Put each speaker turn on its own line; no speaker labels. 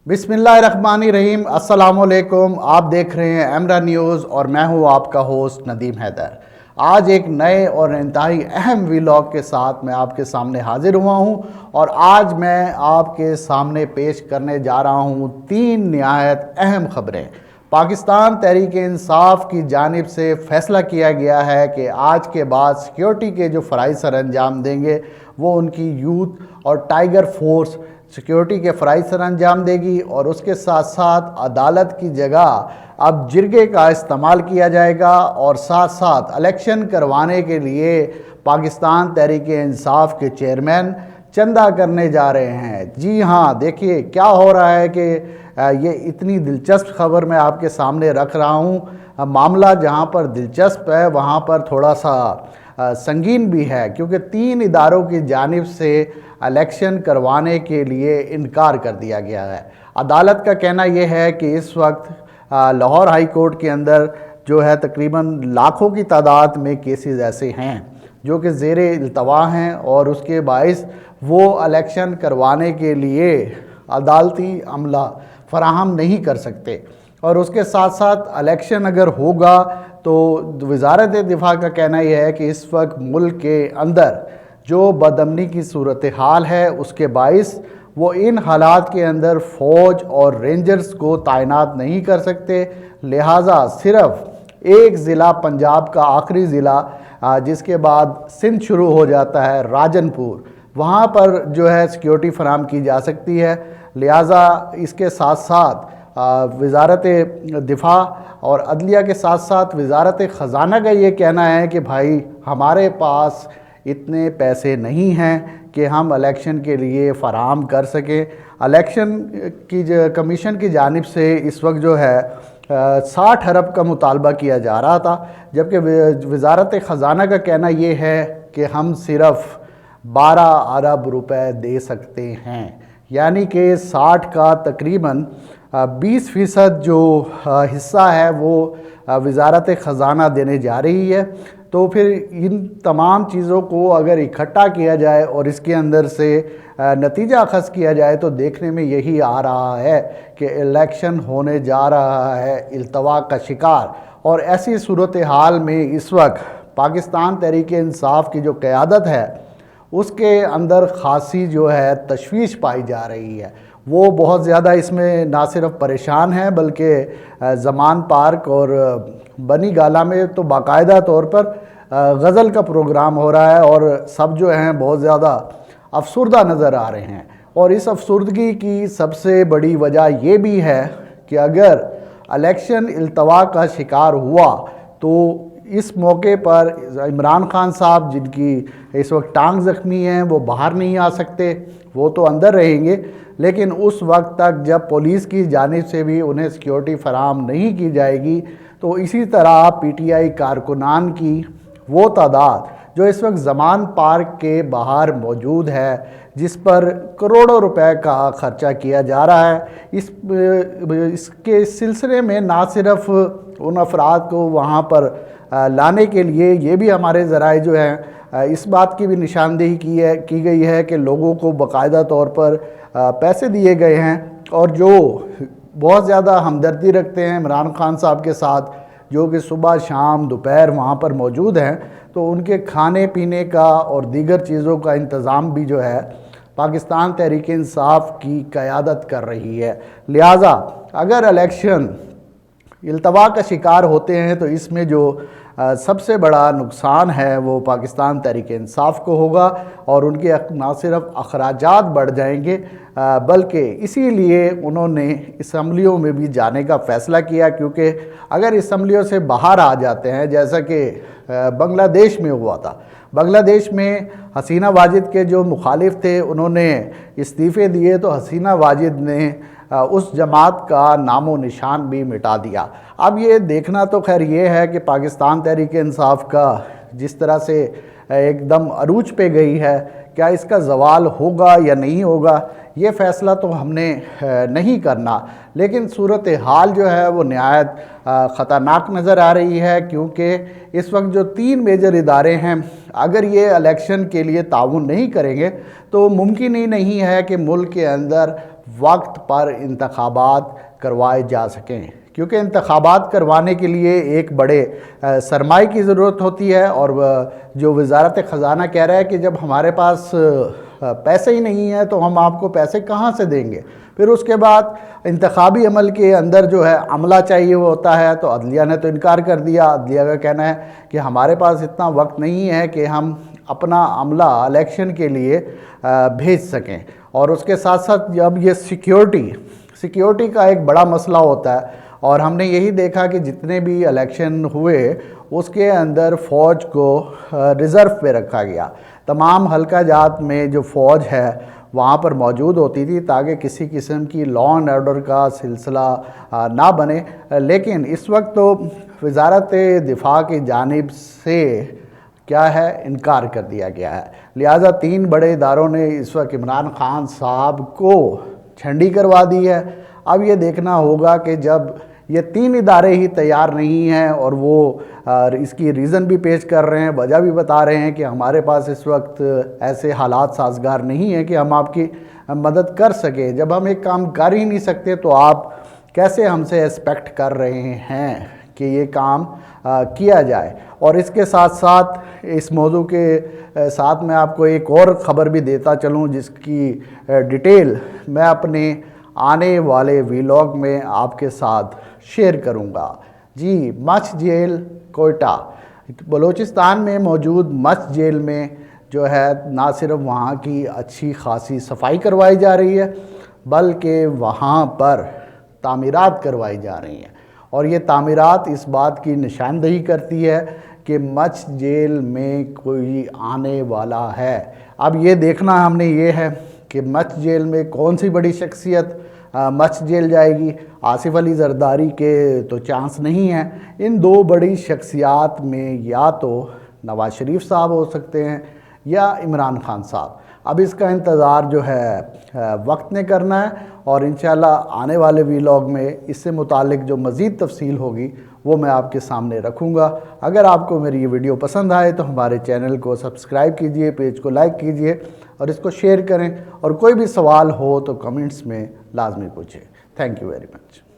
बिस्मिल्लाहिर्रहमानिर्रहीम। अस्सलाम वालेकुम। आप देख रहे हैं एमरा न्यूज़ और मैं हूं आपका होस्ट नदीम हैदर। आज एक नए और इंतहाई अहम व्लॉग के साथ मैं आपके सामने हाजिर हुआ हूं और आज मैं आपके सामने पेश करने जा रहा हूं 3 निहायत अहम खबरें। पाकिस्तान तहरीक इंसाफ की जानिब से फ़ैसला किया गया है कि आज के बाद सिक्योरिटी के जो फ़राइज़ सर अंजाम देंगे वो उनकी यूथ और टाइगर फोर्स सिक्योरिटी के फ़राइज़ सर अंजाम देगी और उसके साथ साथ अदालत की जगह अब जिरगे का इस्तेमाल किया जाएगा और साथ साथ इलेक्शन करवाने के लिए पाकिस्तान तहरीक इंसाफ के चेयरमैन चंदा करने जा रहे हैं। जी हाँ, देखिए क्या हो रहा है कि ये इतनी दिलचस्प खबर मैं आपके सामने रख रहा हूँ। मामला जहाँ पर दिलचस्प है वहाँ पर थोड़ा सा संगीन भी है, क्योंकि 3 इदारों की जानिब से इलेक्शन करवाने के लिए इनकार कर दिया गया है। अदालत का कहना यह है कि इस वक्त लाहौर हाई कोर्ट के अंदर जो है तकरीबन लाखों की तादाद में केसेस ऐसे हैं जो कि ज़ेर इल्तवा हैं और उसके बाइस वो इलेक्शन करवाने के लिए अदालती अमला फराहम नहीं कर सकते। और उसके साथ साथ इलेक्शन अगर होगा तो वज़ारत दिफा का कहना यह है कि इस वक्त मुल्क के अंदर जो बदअमनी की सूरत हाल है उसके बाइस वो इन हालात के अंदर फ़ौज और रेंजर्स को तैनात नहीं कर सकते। लिहाजा सिर्फ़ एक ज़िला पंजाब का आखिरी ज़िला जिसके बाद सिंध शुरू हो जाता है राजनपुर, वहाँ पर जो है सिक्योरिटी फराहम की जा सकती है। लिहाजा इसके साथ साथ वज़ारत दिफा और अदलिया के साथ साथ वज़ारत ख़जाना का ये कहना है कि भाई हमारे पास इतने पैसे नहीं हैं कि हम इलेक्शन के लिए फ़राहम कर सकें। इलेक्शन की कमीशन की जानिब से इस वक्त जो है 60 अरब का मुतालबा किया जा रहा था, जबकि वज़ारत ख़जाना का कहना ये है कि हम सिर्फ़ 12 अरब रुपए दे सकते हैं, यानी कि 60 का तकरीबन 20% जो हिस्सा है वो वज़ारत ख़जाना देने जा रही है। तो फिर इन तमाम चीज़ों को अगर इकट्ठा किया जाए और इसके अंदर से नतीजा अख़ज़ किया जाए तो देखने में यही आ रहा है कि इलेक्शन होने जा रहा है इल्तवा का शिकार। और ऐसी सूरत हाल में इस वक्त पाकिस्तान तहरीक इंसाफ की जो क़यादत है उसके अंदर ख़ासी जो है तशवीश पाई जा रही है। वो बहुत ज़्यादा इसमें ना सिर्फ परेशान हैं बल्कि ज़मान पार्क और बनी गाला में तो बाकायदा तौर पर गज़ल का प्रोग्राम हो रहा है और सब जो हैं बहुत ज़्यादा अफसुर्दा नज़र आ रहे हैं। और इस अफसुर्दगी की सबसे बड़ी वजह ये भी है कि अगर इलेक्शन इल्तवा का शिकार हुआ तो इस मौके पर इमरान खान साहब, जिनकी इस वक्त टांग ज़ख्मी हैं, वो बाहर नहीं आ सकते, वो तो अंदर रहेंगे, लेकिन उस वक्त तक जब पुलिस की जानिब से भी उन्हें सिक्योरिटी फराहम नहीं की जाएगी तो इसी तरह पीटीआई कारकुनान की वो तादाद जो इस वक्त ज़मान पार्क के बाहर मौजूद है, जिस पर करोड़ों रुपए का ख़र्चा किया जा रहा है, इसके सिलसिले में ना सिर्फ उन अफराद को वहाँ पर लाने के लिए ये भी हमारे ज़राए जो हैं इस बात की भी निशानदेही की गई है कि लोगों को बाकायदा तौर पर पैसे दिए गए हैं और जो बहुत ज़्यादा हमदर्दी रखते हैं इमरान खान साहब के साथ, जो कि सुबह शाम दोपहर वहाँ पर मौजूद हैं, तो उनके खाने पीने का और दीगर चीज़ों का इंतज़ाम भी जो है पाकिस्तान तहरीक इंसाफ की क़यादत कर रही है। लिहाजा अगर इलेक्शन इल्तवा का शिकार होते हैं तो इसमें जो सबसे बड़ा नुकसान है वो पाकिस्तान तहरीक इंसाफ को होगा और उनके ना सिर्फ अखराजात बढ़ जाएंगे बल्कि इसीलिए उन्होंने असम्बलियों में भी जाने का फ़ैसला किया, क्योंकि अगर असम्बलियों से बाहर आ जाते हैं जैसा कि बांग्लादेश में हुआ था, बांग्लादेश में हसीना वाजिद के जो मुखालिफ थे उन्होंने इस्तीफ़े दिए तो हसीना वाजिद ने उस जमात का नामो निशान भी मिटा दिया। अब ये देखना तो खैर ये है कि पाकिस्तान तहरीक इंसाफ का जिस तरह से एकदम अरूज पे गई है, क्या इसका ज़वाल होगा या नहीं होगा ये फ़ैसला तो हमने नहीं करना, लेकिन सूरत हाल जो है वो नहायत ख़तरनाक नज़र आ रही है, क्योंकि इस वक्त जो 3 मेजर इदारे हैं अगर ये इलेक्शन के लिए ताउन नहीं करेंगे तो मुमकिन ही नहीं है कि मुल्क के अंदर وقت پر انتخابات کروائے جا سکیں، کیونکہ انتخابات کروانے کے لیے ایک بڑے سرمائے کی ضرورت ہوتی ہے، اور جو وزارت خزانہ کہہ رہا ہے کہ جب ہمارے پاس پیسے ہی نہیں ہیں تو ہم آپ کو پیسے کہاں سے دیں گے۔ پھر اس کے بعد انتخابی عمل کے اندر جو ہے عملہ چاہیے ہوتا ہے، تو عدلیہ نے تو انکار کر دیا۔ عدلیہ کا کہنا ہے کہ ہمارے پاس اتنا وقت نہیں ہے کہ ہم اپنا عملہ الیکشن کے لیے بھیج سکیں، اور اس کے ساتھ ساتھ جب یہ سیکیورٹی کا ایک بڑا مسئلہ ہوتا ہے، اور ہم نے یہی دیکھا کہ جتنے بھی الیکشن ہوئے اس کے اندر فوج کو ریزرو پہ رکھا گیا، تمام حلقہ جات میں جو فوج ہے وہاں پر موجود ہوتی تھی تاکہ کسی قسم کی لا اینڈ آرڈر کا سلسلہ نہ بنے۔ لیکن اس وقت تو وزارت دفاع کی جانب سے کیا ہے، انکار کر دیا گیا ہے، لہٰذا 3 بڑے اداروں نے اس وقت عمران خان صاحب کو جھنڈی کروا دی ہے۔ اب یہ دیکھنا ہوگا کہ جب یہ 3 ادارے ہی تیار نہیں ہیں، اور وہ اس کی ریزن بھی پیش کر رہے ہیں، وجہ بھی بتا رہے ہیں کہ ہمارے پاس اس وقت ایسے حالات سازگار نہیں ہیں کہ ہم آپ کی مدد کر سکیں، جب ہم ایک کام کر ہی نہیں سکتے تو آپ کیسے ہم سے ایکسپیکٹ کر رہے ہیں کہ یہ کام کیا جائے۔ اور اس کے ساتھ ساتھ اس موضوع کے ساتھ میں آپ کو ایک اور خبر بھی دیتا چلوں، جس کی ڈیٹیل میں اپنے آنے والے ویلاگ میں آپ کے ساتھ شیئر کروں گا۔ جی، مچھ جیل کوئٹہ، بلوچستان میں موجود مچھ جیل میں جو ہے نہ صرف وہاں کی اچھی خاصی صفائی کروائی جا رہی ہے، بلکہ وہاں پر تعمیرات کروائی جا رہی ہیں، اور یہ تعمیرات اس بات کی نشاندہی کرتی ہے کہ مچھ جیل میں کوئی آنے والا ہے۔ اب یہ دیکھنا ہم نے یہ ہے کہ مچھ جیل میں کون سی بڑی شخصیت مچھ جیل جائے گی۔ آصف علی زرداری کے تو چانس نہیں ہیں، ان 2 بڑی شخصیات میں یا تو نواز شریف صاحب ہو سکتے ہیں یا عمران خان صاحب۔ اب اس کا انتظار جو ہے وقت نے کرنا ہے، اور انشاءاللہ آنے والے ویلاگ میں اس سے متعلق جو مزید تفصیل ہوگی وہ میں آپ کے سامنے رکھوں گا۔ اگر آپ کو میری یہ ویڈیو پسند آئے تو ہمارے چینل کو سبسکرائب کیجئے، پیج کو لائک کیجئے اور اس کو شیئر کریں، اور کوئی بھی سوال ہو تو کمنٹس میں لازمی پوچھیں۔ Thank you very much.